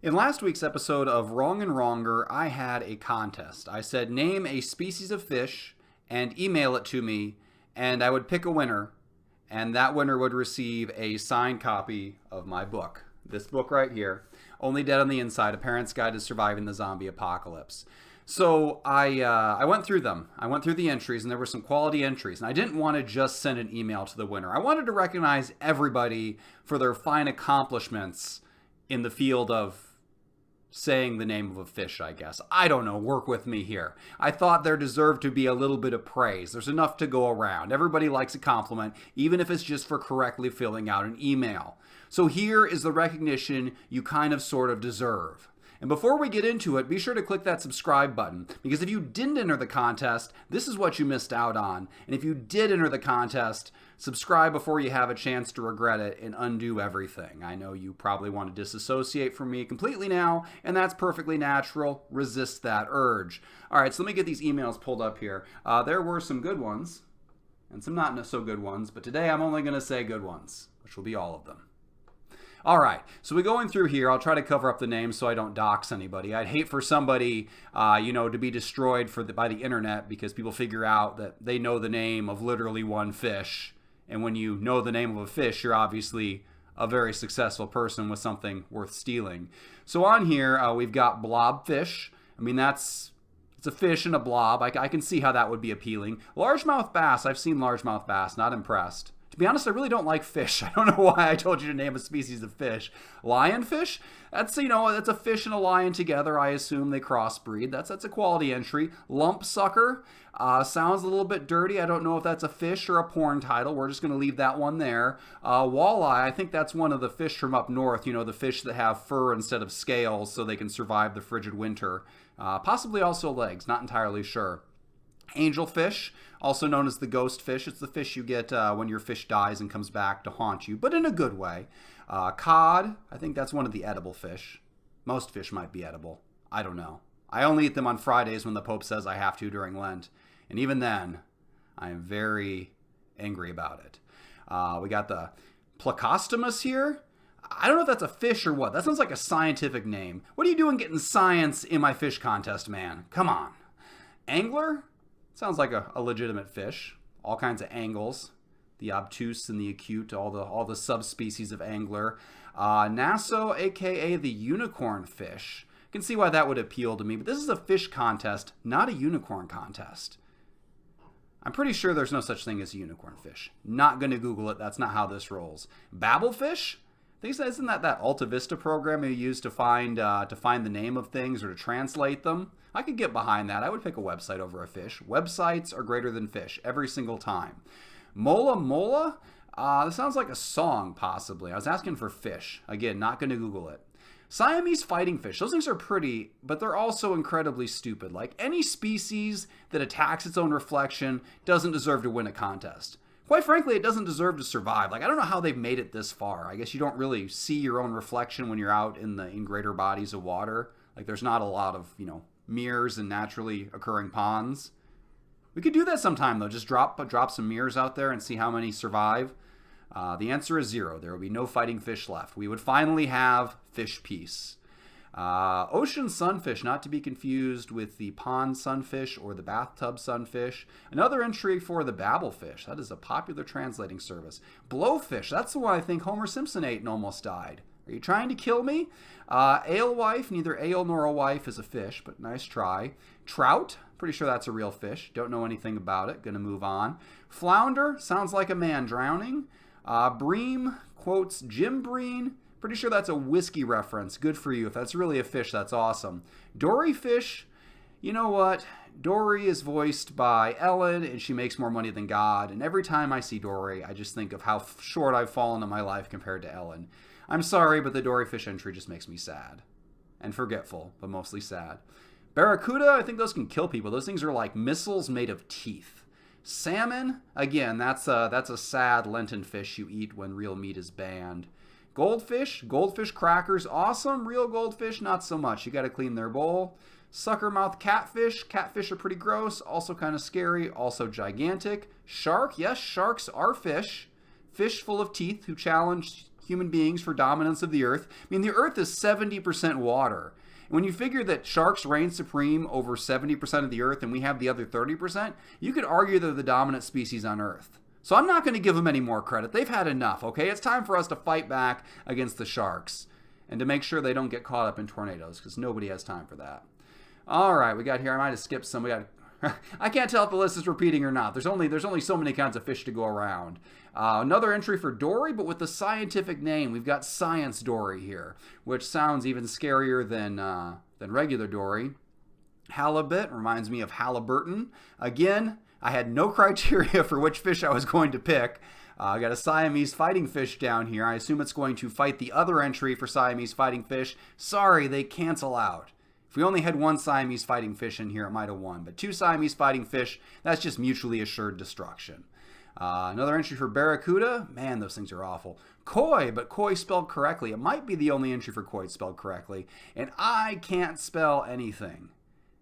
In last week's episode of Wrong and Wronger, I had a contest. I said, name a species of fish and email it to me, and I would pick a winner, and that winner would receive a signed copy of my book. This book right here, Only Dead on the Inside, A Parent's Guide to Surviving the Zombie Apocalypse. So I went through them. I went through the entries, and there were some quality entries. And I didn't want to just send an email to the winner. I wanted to recognize everybody for their fine accomplishments in the field of saying the name of a fish, I guess. I don't know. Work with me here. I thought there deserved to be a little bit of praise. There's enough to go around. Everybody likes a compliment, even if it's just for correctly filling out an email. So here is the recognition you kind of sort of deserve. And before we get into it, be sure to click that subscribe button, because if you didn't enter the contest, this is what you missed out on. And if you did enter the contest, subscribe before you have a chance to regret it and undo everything. I know you probably want to disassociate from me completely now, and that's perfectly natural. Resist that urge. All right, so let me get these emails pulled up here. There were some good ones and some not so good ones, but today I'm only going to say good ones, which will be all of them. All right, so we're going through here. I'll try to cover up the names so I don't dox anybody. I'd hate for somebody, to be destroyed by the internet because people figure out that they know the name of literally one fish. And when you know the name of a fish, you're obviously a very successful person with something worth stealing. So on here, we've got blobfish. I mean, it's a fish in a blob. I can see how that would be appealing. Largemouth bass. I've seen largemouth bass. Not impressed. To be honest, I really don't like fish. I don't know why I told you to name a species of fish. Lionfish? That's a fish and a lion together. I assume they crossbreed. That's a quality entry. Lumpsucker sounds a little bit dirty. I don't know if that's a fish or a porn title. We're just going to leave that one there. Walleye, I think that's one of the fish from up north. The fish that have fur instead of scales so they can survive the frigid winter. Possibly also legs. Not entirely sure. Angelfish, also known as the ghost fish. It's the fish you get when your fish dies and comes back to haunt you, but in a good way. Cod, I think that's one of the edible fish. Most fish might be edible. I don't know. I only eat them on Fridays when the Pope says I have to during Lent. And even then, I am very angry about it. We got the Plecostomus here. I don't know if that's a fish or what. That sounds like a scientific name. What are you doing getting science in my fish contest, man? Come on. Angler? Sounds like a legitimate fish. All kinds of angles. The obtuse and the acute, all the subspecies of angler. Nasso, aka the unicorn fish. You can see why that would appeal to me, but this is a fish contest, not a unicorn contest. I'm pretty sure there's no such thing as a unicorn fish. Not going to Google it. That's not how this rolls. Babelfish? Isn't that Alta Vista program you use to find the name of things or to translate them? I could get behind that. I would pick a website over a fish. Websites are greater than fish every single time. Mola Mola? This sounds like a song, possibly. I was asking for fish. Again, not going to Google it. Siamese fighting fish. Those things are pretty, but they're also incredibly stupid. Like any species that attacks its own reflection doesn't deserve to win a contest. Quite frankly, it doesn't deserve to survive. I don't know how they've made it this far. I guess you don't really see your own reflection when you're out in greater bodies of water. There's not a lot of, mirrors and naturally occurring ponds. We could do that sometime, though. Just drop some mirrors out there and see how many survive. The answer is 0. There will be no fighting fish left. We would finally have fish peace. Ocean sunfish, not to be confused with the pond sunfish or the bathtub sunfish. Another entry for the babelfish. That is a popular translating service. Blowfish, that's the one I think Homer Simpson ate and almost died. Are you trying to kill me? Alewife, neither ale nor a wife is a fish, but nice try. Trout, pretty sure that's a real fish. Don't know anything about it. Gonna move on. Flounder, sounds like a man drowning. Bream, quotes Jim Breen. Pretty sure that's a whiskey reference. Good for you. If that's really a fish, that's awesome. Dory fish, you know what? Dory is voiced by Ellen, and she makes more money than God. And every time I see Dory, I just think of how short I've fallen in my life compared to Ellen. I'm sorry, but the Dory fish entry just makes me sad. And forgetful, but mostly sad. Barracuda, I think those can kill people. Those things are like missiles made of teeth. Salmon, again, that's a sad Lenten fish you eat when real meat is banned. Goldfish crackers, awesome. Real goldfish, not so much. You got to clean their bowl. Suckermouth catfish. Catfish are pretty gross, also kind of scary, also gigantic. Shark, yes, sharks are fish. Fish full of teeth who challenge human beings for dominance of the earth. I mean, the earth is 70% water. And when you figure that sharks reign supreme over 70% of the earth and we have the other 30%, you could argue they're the dominant species on earth. So I'm not going to give them any more credit. They've had enough, okay? It's time for us to fight back against the sharks and to make sure they don't get caught up in tornadoes, because nobody has time for that. All right, we got here, I might have skipped some. We got I can't tell if the list is repeating or not. There's only so many kinds of fish to go around. Another entry for dory, but with the scientific name. We've got science dory here, which sounds even scarier than regular dory. Halibut reminds me of Halliburton. Again, I had no criteria for which fish I was going to pick. I got a Siamese fighting fish down here. I assume it's going to fight the other entry for Siamese fighting fish. Sorry, they cancel out. If we only had one Siamese fighting fish in here, it might have won. But two Siamese fighting fish, that's just mutually assured destruction. Another entry for barracuda. Man, those things are awful. Koi, but koi spelled correctly. It might be the only entry for koi spelled correctly. And I can't spell anything.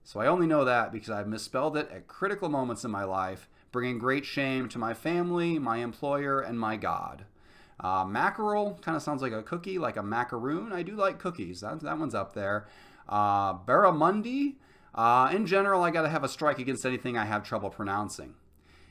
So I only know that because I've misspelled it at critical moments in my life, bringing great shame to my family, my employer, and my God. Mackerel kind of sounds like a cookie, like a macaroon. I do like cookies. That one's up there. Barramundi. In general, I got to have a strike against anything I have trouble pronouncing.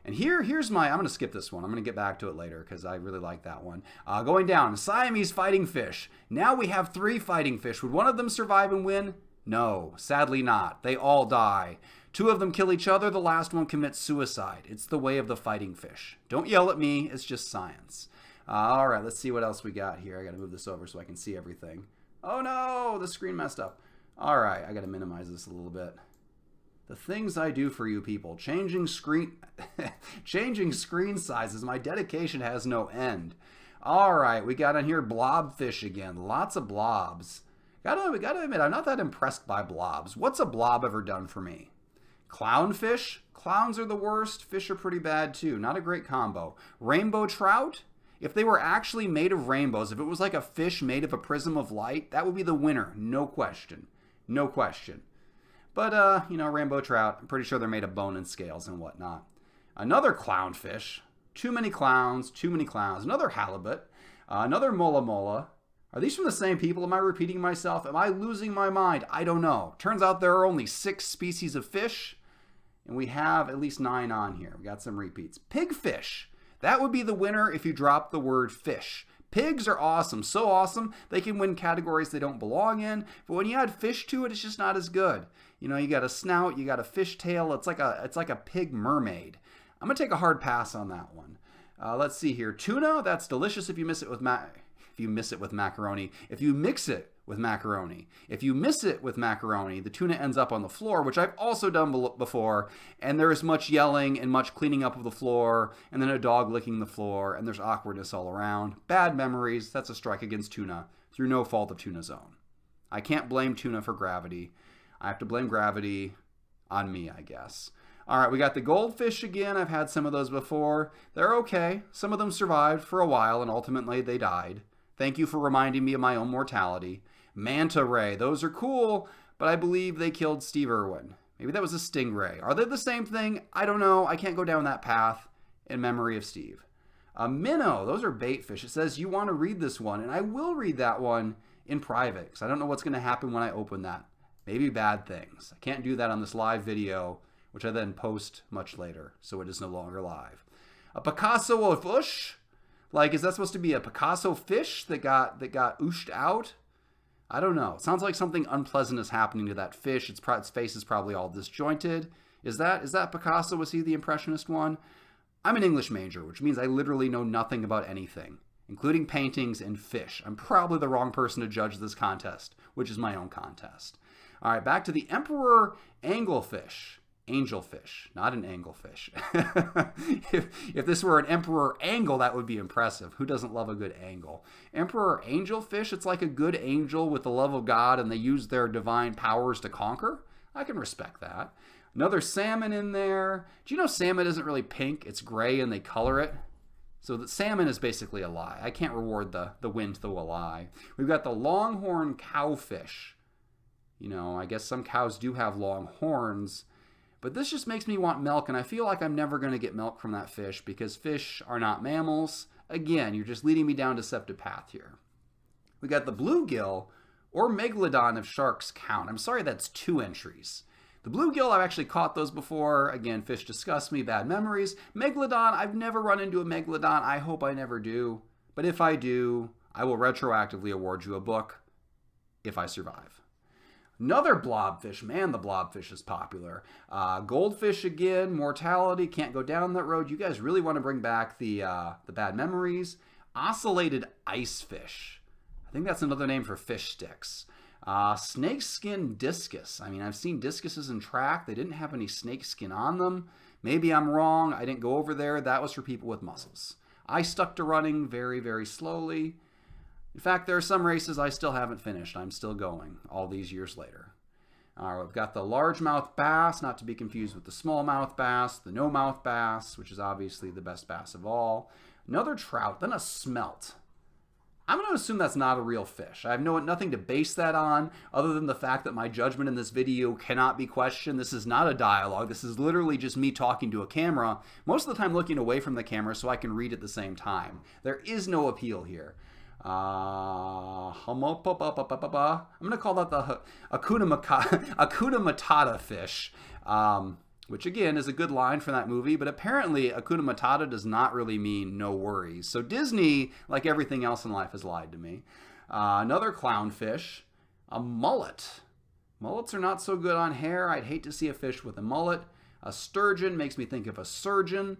And here's my, I'm going to skip this one. I'm going to get back to it later because I really like that one. Going down, Siamese fighting fish. Now we have 3 fighting fish. Would one of them survive and win? No, sadly not. They all die. 2 of them kill each other. The last one commits suicide. It's the way of the fighting fish. Don't yell at me. It's just science. All right, let's see what else we got here. I got to move this over so I can see everything. Oh no, the screen messed up. All right, I got to minimize this a little bit. The things I do for you people. Changing screen sizes. My dedication has no end. All right, we got on here blobfish again. Lots of blobs. Gotta admit, I'm not that impressed by blobs. What's a blob ever done for me? Clownfish? Clowns are the worst. Fish are pretty bad too. Not a great combo. Rainbow trout? If they were actually made of rainbows, if it was like a fish made of a prism of light, that would be the winner. No question. No question. But, rainbow trout, I'm pretty sure they're made of bone and scales and whatnot. Another clownfish. Too many clowns. Another halibut. Another mola mola. Are these from the same people? Am I repeating myself? Am I losing my mind? I don't know. Turns out there are only 6 species of fish, and we have at least 9 on here. We got some repeats. Pigfish. That would be the winner if you drop the word fish. Pigs are awesome, so awesome, they can win categories they don't belong in, but when you add fish to it, it's just not as good. You got a snout, you got a fish tail, it's like a pig mermaid. I'm going to take a hard pass on that one. Let's see here. Tuna, that's delicious if you miss it with macaroni. If you mix it with macaroni. If you miss it with macaroni, the tuna ends up on the floor, which I've also done before, and there is much yelling and much cleaning up of the floor, and then a dog licking the floor, and there's awkwardness all around. Bad memories. That's a strike against tuna through no fault of tuna's own. I can't blame tuna for gravity. I have to blame gravity on me, I guess. All right, we got the goldfish again. I've had some of those before. They're okay. Some of them survived for a while, and ultimately they died. Thank you for reminding me of my own mortality. Manta ray, those are cool, but I believe they killed Steve Irwin. Maybe that was a stingray. Are they the same thing? I don't know. I can't go down that path in memory of Steve. A minnow, those are bait fish. It says you want to read this one, and I will read that one in private because I don't know what's going to happen when I open that. Maybe bad things. I can't do that on this live video, which I then post much later, so it is no longer live. A Picasso of fish? Like, is that supposed to be a Picasso fish that got ooshed out? I don't know. It sounds like something unpleasant is happening to that fish. Its face is probably all disjointed. Is that Picasso? Was he the Impressionist one? I'm an English major, which means I literally know nothing about anything, including paintings and fish. I'm probably the wrong person to judge this contest, which is my own contest. All right, back to the Emperor Anglefish. Angelfish, not an anglefish. if this were an emperor angle, that would be impressive. Who doesn't love a good angle? Emperor angelfish, it's like a good angel with the love of God and they use their divine powers to conquer. I can respect that. Another salmon in there. Do you know salmon isn't really pink? It's gray and they color it. So the salmon is basically a lie. I can't reward the win to a lie. We've got the longhorn cowfish. I guess some cows do have long horns. But this just makes me want milk, and I feel like I'm never going to get milk from that fish because fish are not mammals. Again, you're just leading me down a deceptive path here. We got the bluegill or megalodon if sharks count. I'm sorry, that's 2 entries. The bluegill, I've actually caught those before. Again, fish disgust me, bad memories. Megalodon, I've never run into a megalodon. I hope I never do. But if I do, I will retroactively award you a book if I survive. Another blobfish. Man, the blobfish is popular. Goldfish again, mortality, can't go down that road. You guys really want to bring back the bad memories. Ocellated ice fish. I think that's another name for fish sticks. Snakeskin discus. I mean, I've seen discuses in track. They didn't have any snakeskin on them. Maybe I'm wrong. I didn't go over there. That was for people with muscles. I stuck to running very, very slowly. In fact, there are some races I still haven't finished. I'm still going all these years later. All right, we've got the largemouth bass, not to be confused with the smallmouth bass, the no-mouth bass, which is obviously the best bass of all. Another trout, then a smelt. I'm going to assume that's not a real fish. I have nothing to base that on other than the fact that my judgment in this video cannot be questioned. This is not a dialogue. This is literally just me talking to a camera, most of the time looking away from the camera so I can read at the same time. There is no appeal here. I'm going to call that the Hakuna Matata fish. Which again is a good line from that movie, but apparently Hakuna Matata does not really mean no worries. So Disney, like everything else in life, has lied to me. Another clownfish, a mullet. Mullets are not so good on hair. I'd hate to see a fish with a mullet. A sturgeon makes me think of a surgeon.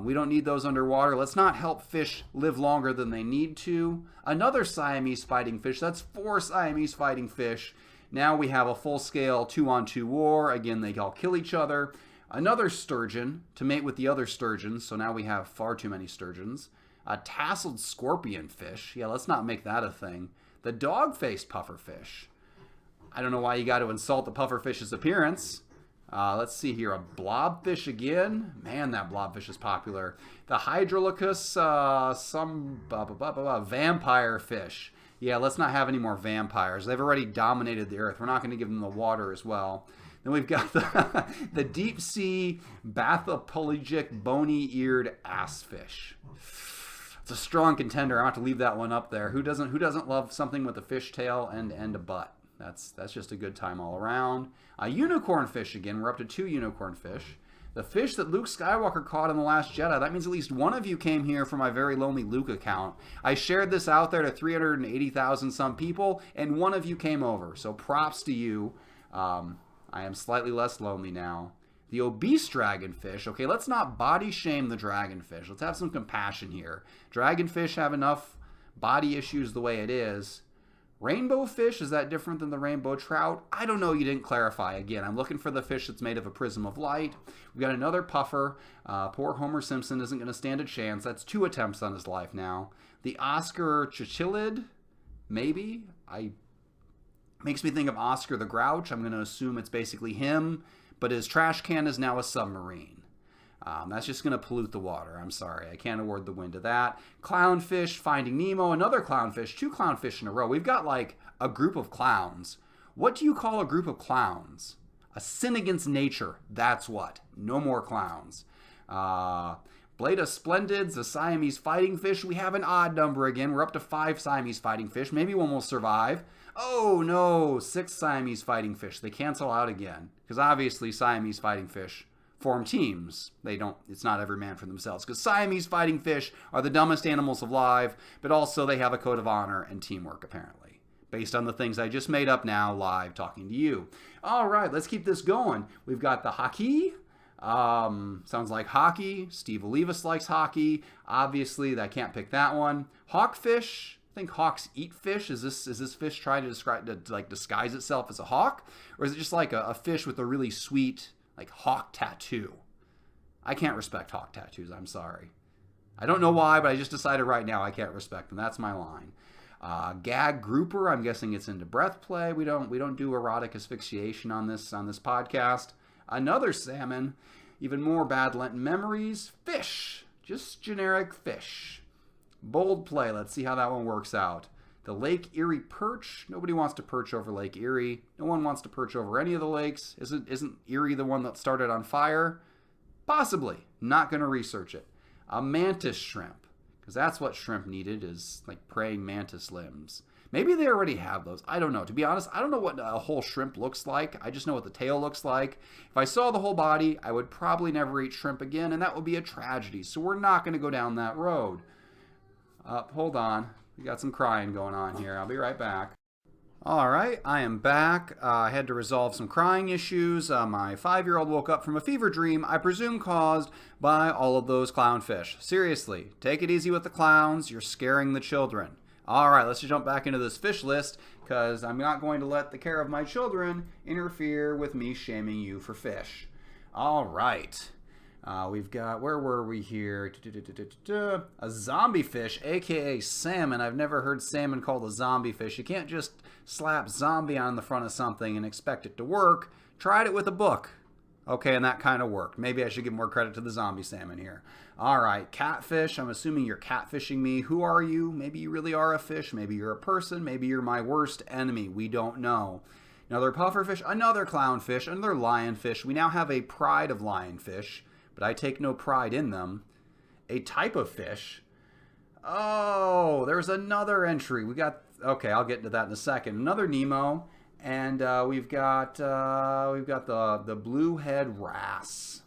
We don't need those underwater. Let's not help fish live longer than they need to. Another Siamese fighting fish. That's 4 Siamese fighting fish. Now we have a full-scale 2-on-2 war. Again, they all kill each other. Another sturgeon to mate with the other sturgeons. So now we have far too many sturgeons. A tasseled scorpion fish. Yeah, let's not make that a thing. The dog-faced pufferfish. I don't know why you got to insult the pufferfish's appearance. Let's see here. A blobfish again. Man, that blobfish is popular. The Hydrolochus, vampire fish. Yeah, let's not have any more vampires. They've already dominated the earth. We're not going to give them the water as well. Then we've got the deep sea bathypelagic bony-eared ass fish. It's a strong contender. I have to leave that one up there. Who doesn't love something with a fish tail and a butt? That's just a good time all around. A unicorn fish again. We're up to 2 unicorn fish. The fish that Luke Skywalker caught in The Last Jedi. That means at least one of you came here from my very lonely Luke account. I shared this out there to 380,000 some people, and one of you came over. So props to you. I am slightly less lonely now. The obese dragonfish. Okay, let's not body shame the dragonfish. Let's have some compassion here. Dragonfish have enough body issues the way it is. Rainbow fish, is that different than the rainbow trout? I don't know, you didn't clarify. Again, I'm looking for the fish that's made of a prism of light. We've got another puffer. Poor Homer Simpson isn't going to stand a chance. That's 2 attempts on his life now. The Oscar Chichilid, maybe? Makes me think of Oscar the Grouch. I'm going to assume it's basically him, but his trash can is now a submarine. That's just going to pollute the water. I'm sorry. I can't award the win to that. Clownfish, Finding Nemo, another clownfish, 2 clownfish in a row. We've got like a group of clowns. What do you call a group of clowns? A sin against nature. That's what. No more clowns. Bleda splendids, the Siamese fighting fish. We have an odd number again. We're up to 5 Siamese fighting fish. Maybe one will survive. Oh no, 6 Siamese fighting fish. They cancel out again. Because obviously Siamese fighting fish form teams. It's not every man for themselves. Because Siamese fighting fish are the dumbest animals alive, but also they have a code of honor and teamwork, apparently. Based on the things I just made up now, live, talking to you. All right, let's keep this going. We've got the haki. Sounds like hockey. Steve Olivas likes hockey. Obviously, I can't pick that one. Hawkfish. I think hawks eat fish. Is this fish trying to disguise itself as a hawk? Or is it just like a fish with a really sweet hawk tattoo? I can't respect hawk tattoos. I'm sorry. I don't know why, but I just decided right now I can't respect them. That's my line. Gag grouper. I'm guessing it's into breath play. We don't do erotic asphyxiation on this podcast. Another salmon. Even more bad Lenten memories. Fish. Just generic fish. Bold play. Let's see how that one works out. The Lake Erie perch. Nobody wants to perch over Lake Erie. No one wants to perch over any of the lakes. Isn't Erie the one that started on fire? Possibly. Not going to research it. A mantis shrimp. Because that's what shrimp needed, is like praying mantis limbs. Maybe they already have those. I don't know. To be honest, I don't know what a whole shrimp looks like. I just know what the tail looks like. If I saw the whole body, I would probably never eat shrimp again, and that would be a tragedy. So we're not going to go down that road. Hold on. We got some crying going on here. I'll be right back. All right, I am back. I had to resolve some crying issues. My 5-year-old woke up from a fever dream, I presume caused by all of those clownfish. Seriously, take it easy with the clowns. You're scaring the children. All right, let's just jump back into this fish list, because I'm not going to let the care of my children interfere with me shaming you for fish. All right. We've got, where were we here? A zombie fish, aka salmon. I've never heard salmon called a zombie fish. You can't just slap zombie on the front of something and expect it to work. Tried it with a book. Okay, and that kind of worked. Maybe I should give more credit to the zombie salmon here. All right, catfish. I'm assuming you're catfishing me. Who are you? Maybe you really are a fish. Maybe you're a person. Maybe you're my worst enemy. We don't know. Another pufferfish, another clownfish, another lionfish. We now have a pride of lionfish, but I take no pride in them. A type of fish. Oh, there's another entry. We got, okay, I'll get into that in a second. Another Nemo, and we've got the bluehead wrasse.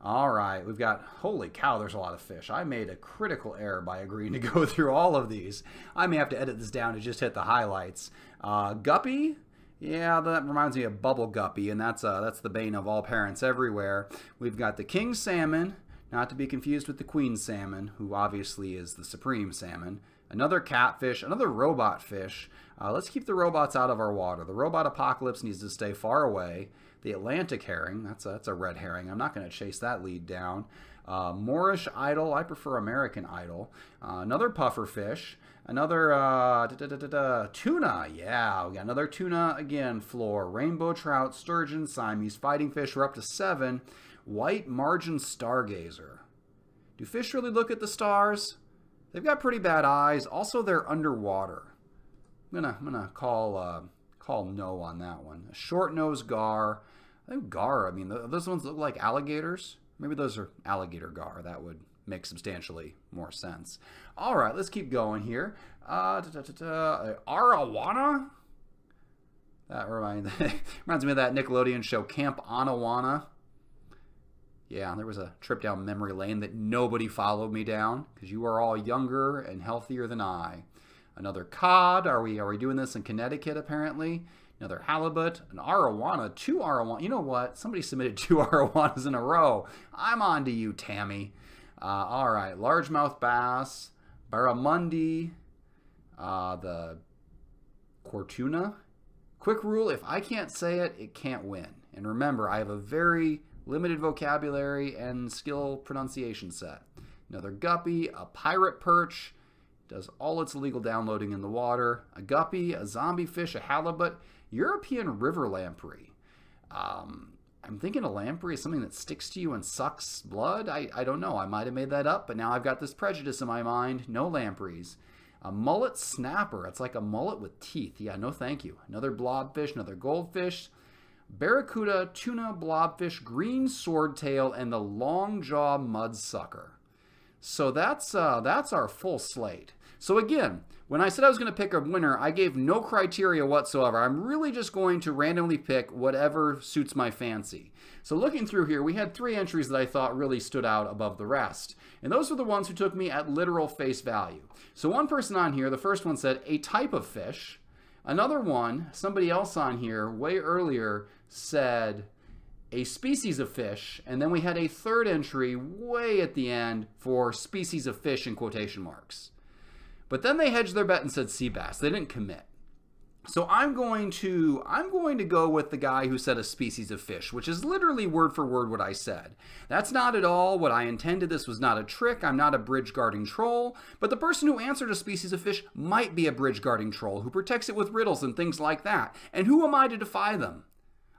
All right, we've got, holy cow, there's a lot of fish. I made a critical error by agreeing to go through all of these. I may have to edit this down to just hit the highlights. Guppy. Yeah, that reminds me of Bubble Guppy, and that's the bane of all parents everywhere. We've got the king salmon, not to be confused with the queen salmon, who obviously is the supreme salmon. Another catfish, another robot fish. Let's keep the robots out of our water. The robot apocalypse needs to stay far away. The Atlantic herring, that's a red herring. I'm not going to chase that lead down. Moorish idol, I prefer American idol. Another puffer fish. Another tuna, yeah, we got another tuna again, floor. Rainbow trout, sturgeon, Siamese fighting fish, we're up to 7. White margin stargazer. Do fish really look at the stars? They've got pretty bad eyes. Also, they're underwater. I'm gonna call no on that one. A short-nosed gar. I think gar, I mean, those ones look like alligators. Maybe those are alligator gar. That would make substantially more sense. All right, let's keep going here. Arowana? That reminds me of that Nickelodeon show, Camp Anawana. Yeah, there was a trip down memory lane that nobody followed me down, because you are all younger and healthier than I. Another cod. Are we doing this in Connecticut, apparently? Another halibut, an arowana, 2 arowana. You know what? Somebody submitted 2 arowanas in a row. I'm on to you, Tammy. All right, largemouth bass, barramundi, the cortuna. Quick rule, if I can't say it, it can't win. And remember, I have a very limited vocabulary and skill pronunciation set. Another guppy, a pirate perch, does all its illegal downloading in the water. A guppy, a zombie fish, a halibut, European river lamprey. I'm thinking a lamprey is something that sticks to you and sucks blood. I don't know. I might have made that up, but now I've got this prejudice in my mind. No lampreys. A mullet snapper. It's like a mullet with teeth. Yeah, no thank you. Another blobfish, another goldfish. Barracuda, tuna, blobfish, green swordtail, and the longjaw mudsucker. So that's our full slate. So again, when I said I was going to pick a winner, I gave no criteria whatsoever. I'm really just going to randomly pick whatever suits my fancy. So looking through here, we had 3 entries that I thought really stood out above the rest. And those were the ones who took me at literal face value. So one person on here, the first one said a type of fish. Another one, somebody else on here way earlier said a species of fish. And then we had a third entry way at the end for species of fish in quotation marks. But then they hedged their bet and said sea bass. They didn't commit. So I'm going to go with the guy who said a species of fish, which is literally word for word what I said. That's not at all what I intended. This was not a trick. I'm not a bridge guarding troll. But the person who answered a species of fish might be a bridge guarding troll who protects it with riddles and things like that. And who am I to defy them?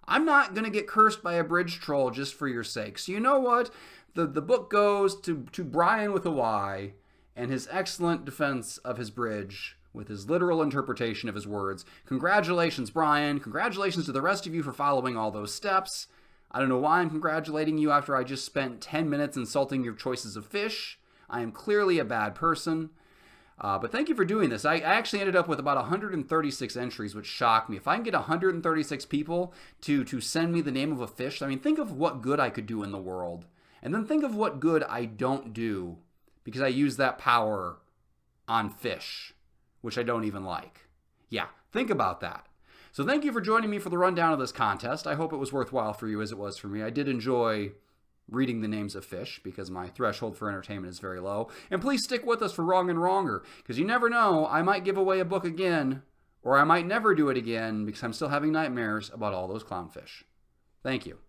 I'm not going to get cursed by a bridge troll just for your sake. So you know what? The book goes to Brian with a Y and his excellent defense of his bridge with his literal interpretation of his words. Congratulations, Brian. Congratulations to the rest of you for following all those steps. I don't know why I'm congratulating you after I just spent 10 minutes insulting your choices of fish. I am clearly a bad person. But thank you for doing this. I actually ended up with about 136 entries, which shocked me. If I can get 136 people to send me the name of a fish, I mean, think of what good I could do in the world. And then think of what good I don't do because I use that power on fish, which I don't even like. Yeah, think about that. So thank you for joining me for the rundown of this contest. I hope it was worthwhile for you as it was for me. I did enjoy reading the names of fish because my threshold for entertainment is very low. And please stick with us for Wrong and Wronger because you never know, I might give away a book again or I might never do it again because I'm still having nightmares about all those clownfish. Thank you.